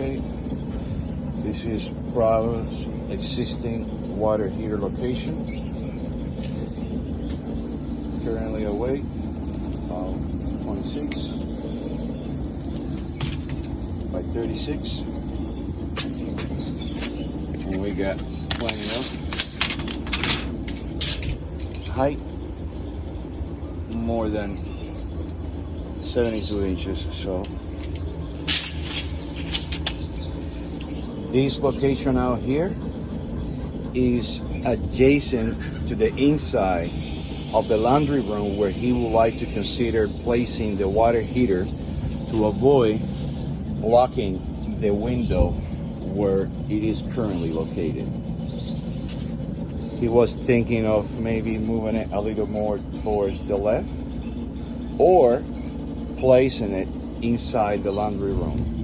Okay, this is Bravo's existing water heater location. Currently away, 26 by 36, and we got plenty of height, more than 72 inches. So this location out here is adjacent to the inside of the laundry room, where he would like to consider placing the water heater to avoid blocking the window where it is currently located. He was thinking of maybe moving it a little more towards the left or placing it inside the laundry room.